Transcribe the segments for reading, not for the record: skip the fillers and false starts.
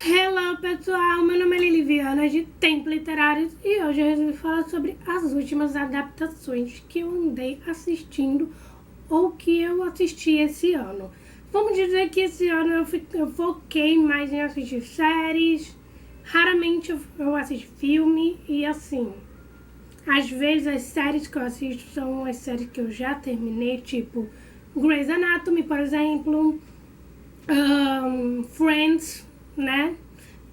Hello pessoal, meu nome é Liliviana de Tempo Literário e hoje eu resolvi falar sobre as últimas adaptações que eu andei assistindo ou que eu assisti esse ano. Vamos dizer que esse ano eu foquei mais em assistir séries, raramente eu assisto filme e assim, às vezes as séries que eu assisto são as séries que eu já terminei, tipo Grey's Anatomy, por exemplo, Friends, né?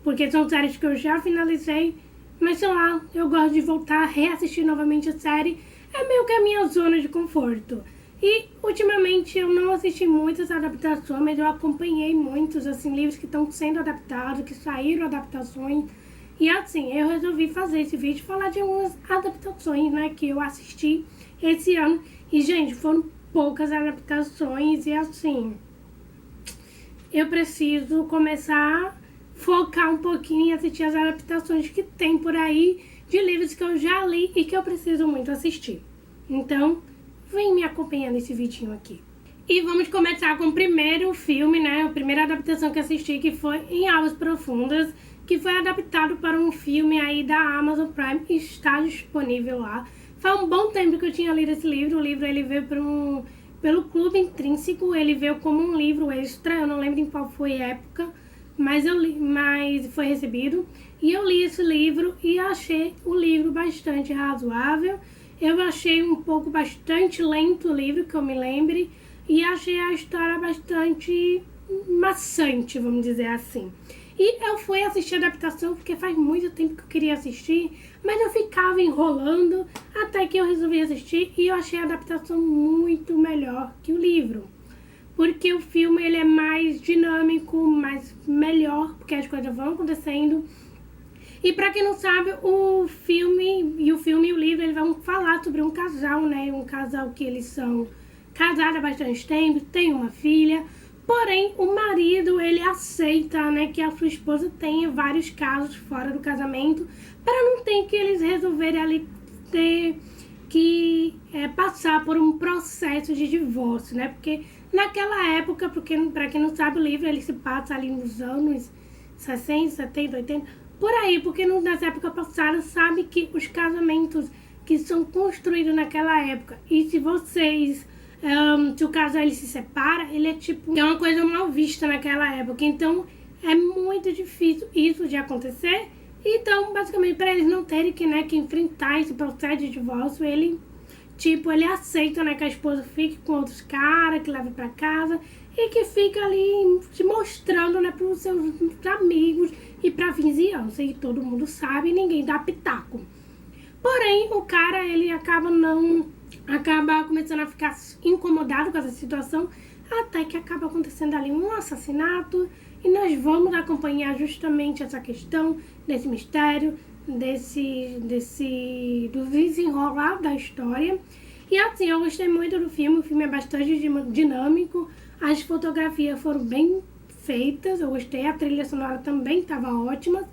Porque são séries que eu já finalizei, mas sei lá, eu gosto de voltar a reassistir novamente a série, é meio que a minha zona de conforto. E ultimamente eu não assisti muitas adaptações, mas eu acompanhei muitos assim, livros que estão sendo adaptados, que saíram adaptações. E assim, eu resolvi fazer esse vídeo e falar de algumas adaptações, né, que eu assisti esse ano. E gente, foram poucas adaptações e assim, eu preciso começar a focar um pouquinho em assistir as adaptações que tem por aí de livros que eu já li e que eu preciso muito assistir. Então, vem me acompanhar nesse vidinho aqui. E vamos começar com o primeiro filme, né? A primeira adaptação que assisti, que foi Em Águas Profundas, que foi adaptado para um filme aí da Amazon Prime e está disponível lá. Faz um bom tempo que eu tinha lido esse livro. O livro ele veio pelo Clube Intrínseco, ele veio como um livro extra, eu não lembro em qual foi a época, mas foi recebido. E eu li esse livro e achei o livro bastante razoável. Eu achei um pouco bastante lento o livro, que eu me lembre, e achei a história bastante maçante, vamos dizer assim. E eu fui assistir a adaptação porque faz muito tempo que eu queria assistir, mas eu ficava enrolando até que eu resolvi assistir e eu achei a adaptação muito melhor que o livro. Porque o filme ele é mais dinâmico, mais melhor, porque as coisas vão acontecendo. E pra quem não sabe, o filme e o livro eles vão falar sobre um casal, né? Um casal que eles são casados há bastante tempo, tem uma filha. Porém, o marido, ele aceita, né, que a sua esposa tenha vários casos fora do casamento, para não ter que eles resolverem ali ter que passar por um processo de divórcio, né? Porque naquela época, para quem não sabe, o livro ele se passa ali nos anos 60, 70, 80, por aí, porque nessa época passada sabe que os casamentos que são construídos naquela época, e se vocês se o casal ele se separa, ele é uma coisa mal vista naquela época. Então é muito difícil isso de acontecer. Então, basicamente, para eles não terem que enfrentar esse processo de divórcio, ele aceita, né, que a esposa fique com outros caras, que leve para casa e que fica ali se mostrando, né, para os seus amigos e para a vizinhança. E todo mundo sabe, ninguém dá pitaco. Porém, o cara, ele acaba começando a ficar incomodado com essa situação, até que acaba acontecendo ali um assassinato, e nós vamos acompanhar justamente essa questão desse mistério, do desenrolar da história. E assim, eu gostei muito do filme, o filme é bastante dinâmico, as fotografias foram bem feitas, eu gostei, a trilha sonora também estava ótima,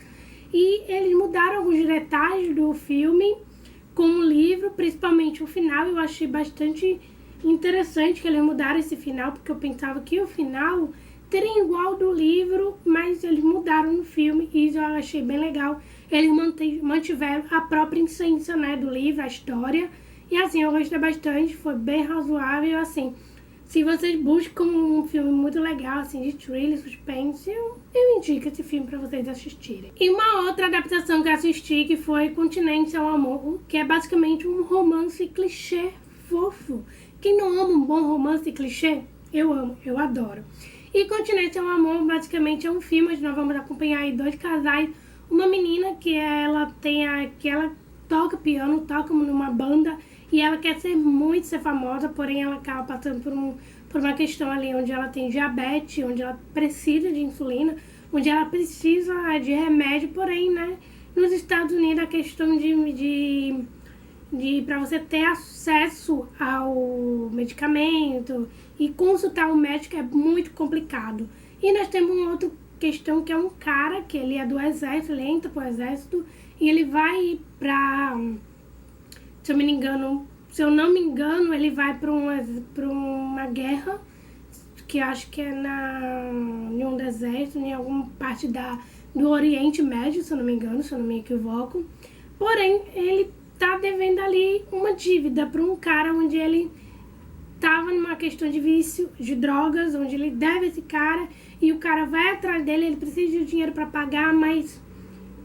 e eles mudaram alguns detalhes do filme com o livro, principalmente o final. Eu achei bastante interessante que eles mudaram esse final, porque eu pensava que o final teria igual do livro, mas eles mudaram no filme e isso eu achei bem legal. Eles mantiveram a própria essência, né, do livro, a história, e assim, eu gostei bastante, foi bem razoável, assim. Se vocês buscam um filme muito legal, assim, de thriller, suspense, eu indico esse filme pra vocês assistirem. E uma outra adaptação que eu assisti, que foi Continente ao Amor, que é basicamente um romance clichê fofo. Quem não ama um bom romance clichê? Eu amo, eu adoro. E Continente ao Amor, basicamente, é um filme onde nós vamos acompanhar aí dois casais. Uma menina que ela toca piano, toca numa banda, e ela quer muito ser famosa, porém ela acaba passando por uma questão ali onde ela tem diabetes, onde ela precisa de insulina, onde ela precisa de remédio, porém, né, nos Estados Unidos a questão de para você ter acesso ao medicamento e consultar um médico é muito complicado. E nós temos um outro questão que é um cara que ele é do exército, ele entra pro exército e ele vai pra, se eu não me engano, ele vai pra uma guerra, que acho que é em um deserto, em alguma parte do Oriente Médio, se eu não me engano, se eu não me equivoco. Porém, ele tá devendo ali uma dívida para um cara onde ele tava numa questão de vício, de drogas, onde ele deve esse cara e o cara vai atrás dele, ele precisa de dinheiro para pagar, mas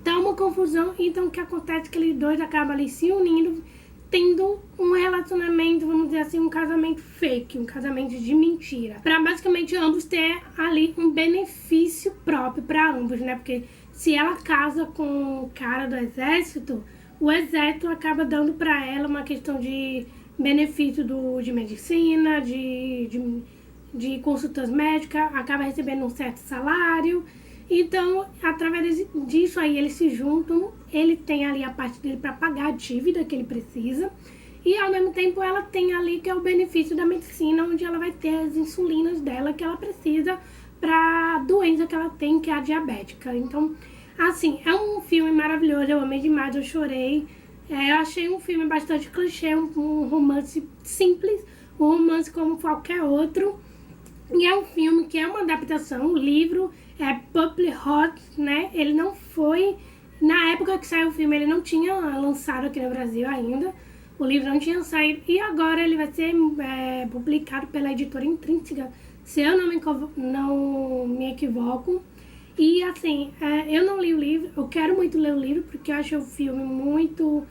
tá uma confusão. Então o que acontece é que eles dois acabam ali se unindo, tendo um relacionamento, vamos dizer assim, um casamento fake, um casamento de mentira, para basicamente ambos ter ali um benefício próprio para ambos, né? Porque se ela casa com o cara do exército, o exército acaba dando para ela uma questão de benefício de medicina, de consultas médicas, acaba recebendo um certo salário. Então, através disso aí, eles se juntam, ele tem ali a parte dele para pagar a dívida que ele precisa, e ao mesmo tempo ela tem ali que é o benefício da medicina, onde ela vai ter as insulinas dela que ela precisa para a doença que ela tem, que é a diabética. Então, assim, é um filme maravilhoso, eu amei demais, eu chorei. Eu achei um filme bastante clichê, um romance simples, um romance como qualquer outro. E é um filme que é uma adaptação, o livro é Purple Heart, né? Ele não foi, na época que saiu o filme, ele não tinha lançado aqui no Brasil ainda. O livro não tinha saído e agora ele vai ser publicado pela editora Intrínseca, se eu não me equivoco. E assim, eu não li o livro, eu quero muito ler o livro, porque eu acho o filme muito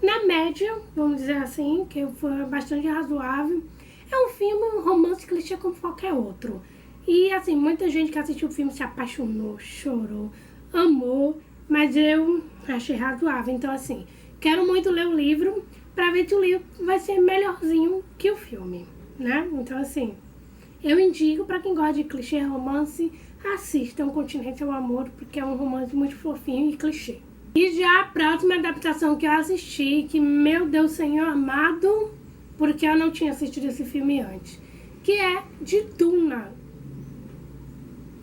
na média, vamos dizer assim, que foi bastante razoável. É um filme, um romance clichê como qualquer outro. E assim, muita gente que assistiu o filme se apaixonou, chorou, amou, mas eu achei razoável. Então assim, quero muito ler o livro pra ver se o livro vai ser melhorzinho que o filme, né? Então assim, eu indico pra quem gosta de clichê romance, assistam Continente ao Amor, porque é um romance muito fofinho e clichê. E já a próxima adaptação que eu assisti, que meu Deus Senhor amado, porque eu não tinha assistido esse filme antes, que é de Duna.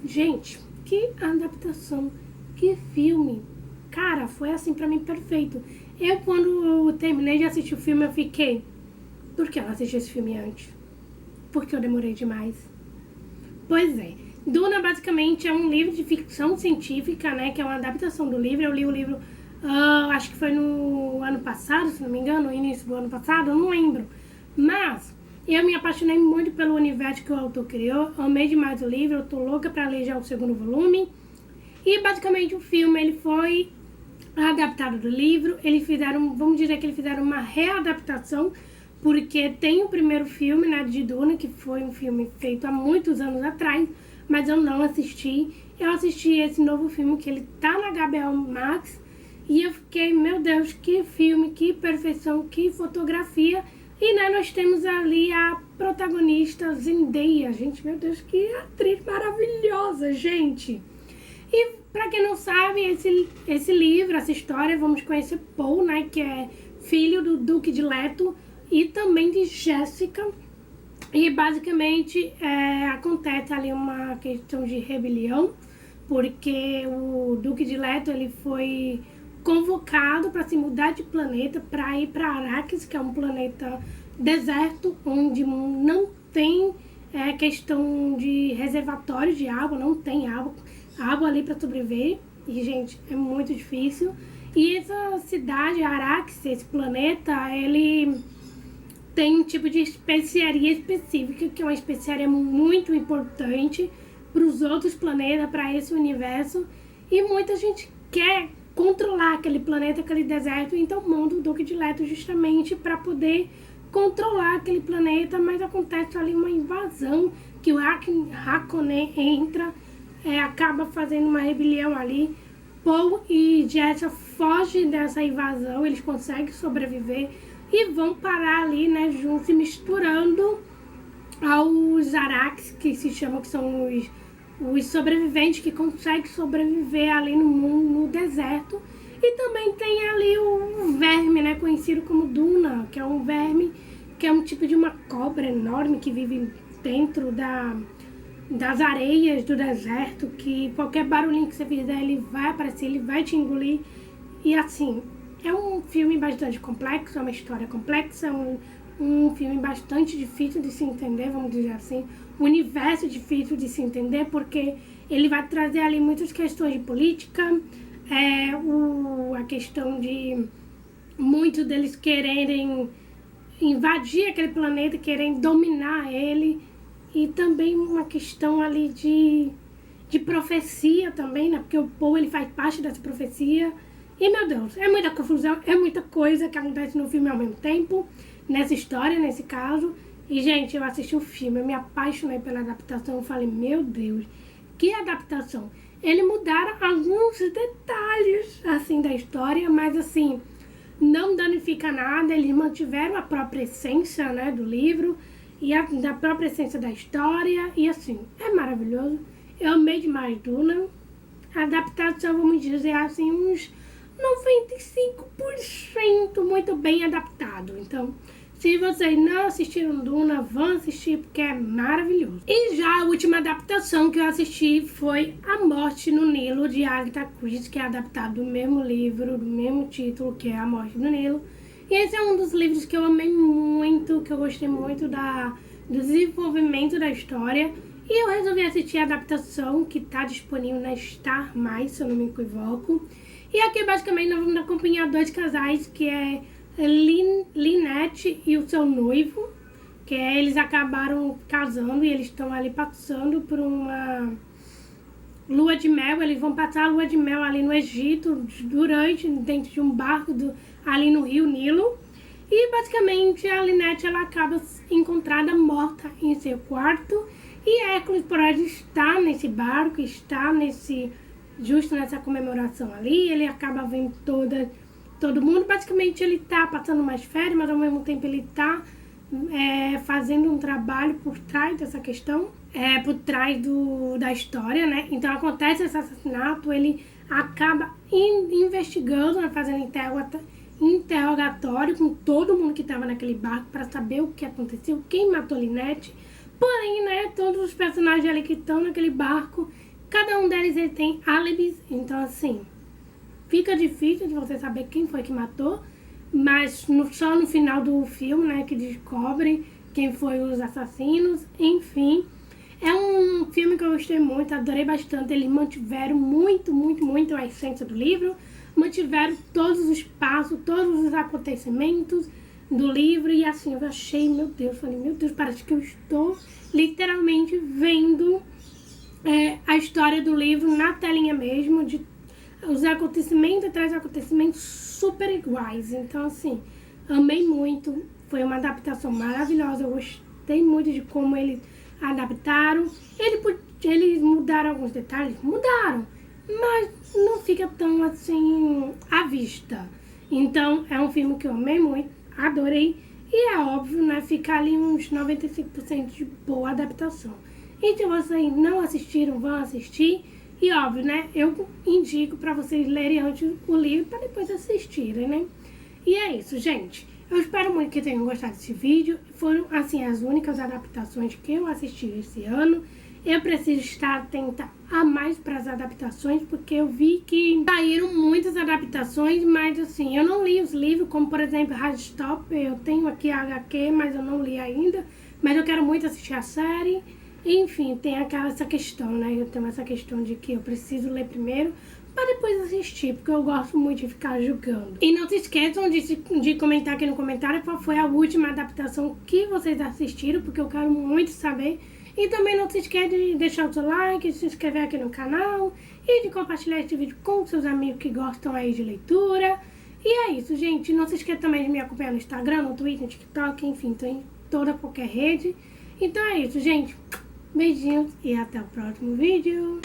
Gente, que adaptação, que filme. Cara, foi assim pra mim perfeito. Eu, quando terminei de assistir o filme, eu fiquei, por que eu não assisti esse filme antes? Porque eu demorei demais. Pois é, Duna basicamente é um livro de ficção científica, né, que é uma adaptação do livro. Eu li o livro, acho que foi no ano passado, se não me engano, no início do ano passado, eu não lembro. Mas eu me apaixonei muito pelo universo que o autor criou, amei demais o livro, eu tô louca pra ler já o segundo volume. E basicamente o filme, ele foi adaptado do livro, vamos dizer que eles fizeram uma readaptação, porque tem o primeiro filme, né, de Duna, que foi um filme feito há muitos anos atrás, mas eu não assisti. Eu assisti esse novo filme, que ele tá na HBO Max, e eu fiquei, meu Deus, que filme, que perfeição, que fotografia. E né, nós temos ali a protagonista Zendaya, gente, meu Deus, que atriz maravilhosa, gente. E pra quem não sabe, esse livro, essa história, vamos conhecer Paul, né, que é filho do Duque de Leto e também de Jéssica. E basicamente acontece ali uma questão de rebelião, porque o Duque de Leto ele foi convocado para se mudar de planeta para ir para Arrakis, que é um planeta deserto, onde não tem questão de reservatório de água, não tem água ali para sobreviver. E, gente, é muito difícil. E essa cidade, Arrakis, esse planeta, ele tem um tipo de especiaria específica, que é uma especiaria muito importante para os outros planetas, para esse universo. E muita gente quer controlar aquele planeta, aquele deserto, então manda o Duque de Leto justamente para poder controlar aquele planeta, mas acontece ali uma invasão, que o Harkonnen entra, acaba fazendo uma rebelião ali. Paul e Jessica fogem dessa invasão, eles conseguem sobreviver e vão parar ali, né, juntos, se misturando aos Arax, que se chamam, que são os sobreviventes que conseguem sobreviver ali no mundo, no deserto. E também tem ali o verme, né, conhecido como Duna, que é um verme, que é um tipo de uma cobra enorme que vive dentro das areias do deserto, que qualquer barulhinho que você fizer, ele vai aparecer, ele vai te engolir. E assim, é um filme bastante complexo, é uma história complexa, um filme bastante difícil de se entender, vamos dizer assim. Um universo difícil de se entender, porque ele vai trazer ali muitas questões de política, a questão de muitos deles quererem invadir aquele planeta, querem dominar ele, e também uma questão ali de profecia também, né? Porque o Paul, ele faz parte dessa profecia. E, meu Deus, é muita confusão, é muita coisa que acontece no filme ao mesmo tempo, nessa história, nesse caso. E, gente, eu assisti o filme, eu me apaixonei pela adaptação, eu falei, meu Deus, que adaptação. Eles mudaram alguns detalhes, assim, da história, mas, assim, não danifica nada, eles mantiveram a própria essência, né, do livro e da própria essência da história, e assim, é maravilhoso. Eu amei demais Duna. A adaptação, vamos dizer assim, uns 95% muito bem adaptado. Então, se vocês não assistiram Duna, vão assistir porque é maravilhoso. E já a última adaptação que eu assisti foi A Morte no Nilo, de Agatha Christie, que é adaptado do mesmo livro, do mesmo título, que é A Morte no Nilo. E esse é um dos livros que eu amei muito, que eu gostei muito do desenvolvimento da história. E eu resolvi assistir a adaptação, que está disponível na Star+, se eu não me equivoco. E aqui, basicamente, nós vamos acompanhar dois casais, que é Lynette e o seu noivo, que eles acabaram casando e eles estão ali passando por uma lua de mel. Eles vão passar a lua de mel ali no Egito, dentro de um barco ali no rio Nilo. E basicamente a Lynette, ela acaba encontrada morta em seu quarto. E Hércules, por estar nesse barco, está justo nessa comemoração ali, ele acaba vendo todo mundo. Basicamente ele tá passando mais férias, mas ao mesmo tempo ele tá fazendo um trabalho por trás dessa questão, por trás da história, né? Então acontece esse assassinato, ele acaba investigando, né, fazendo interrogatório com todo mundo que estava naquele barco para saber o que aconteceu, quem matou Lynette. Porém, né, todos os personagens ali que estão naquele barco, cada um deles ele tem álibis, então assim, fica difícil de você saber quem foi que matou, mas só no final do filme, né, que descobrem quem foi os assassinos. Enfim, é um filme que eu gostei muito, adorei bastante. Eles mantiveram muito a essência do livro, mantiveram todos os passos, todos os acontecimentos do livro, e assim, eu achei, meu Deus, parece que eu estou literalmente vendo a história do livro na telinha mesmo, de os acontecimentos atrás de acontecimentos super iguais. Então, assim, amei muito, foi uma adaptação maravilhosa, eu gostei muito de como eles adaptaram. Eles mudaram alguns detalhes, mas não fica tão assim à vista. Então, é um filme que eu amei muito, adorei, e é óbvio, né, ficar ali uns 95% de boa adaptação. E se vocês não assistiram, vão assistir. E óbvio, né, eu indico para vocês lerem antes o livro para depois assistirem, né. E é isso, gente. Eu espero muito que tenham gostado desse vídeo. Foram, assim, as únicas adaptações que eu assisti esse ano. Eu preciso estar atenta a mais para as adaptações, porque eu vi que saíram muitas adaptações, mas assim, eu não li os livros, como por exemplo, Hardstopper. Eu tenho aqui a HQ, mas eu não li ainda. Mas eu quero muito assistir a série. Enfim, tem essa questão, né? Eu tenho essa questão de que eu preciso ler primeiro para depois assistir, porque eu gosto muito de ficar julgando. E não se esqueçam de comentar aqui no comentário qual foi a última adaptação que vocês assistiram, porque eu quero muito saber. E também não se esqueça de deixar o seu like, de se inscrever aqui no canal e de compartilhar esse vídeo com seus amigos que gostam aí de leitura. E é isso, gente. Não se esqueça também de me acompanhar no Instagram, no Twitter, no TikTok, enfim, tô em qualquer rede. Então é isso, gente. Beijinhos e até o próximo vídeo.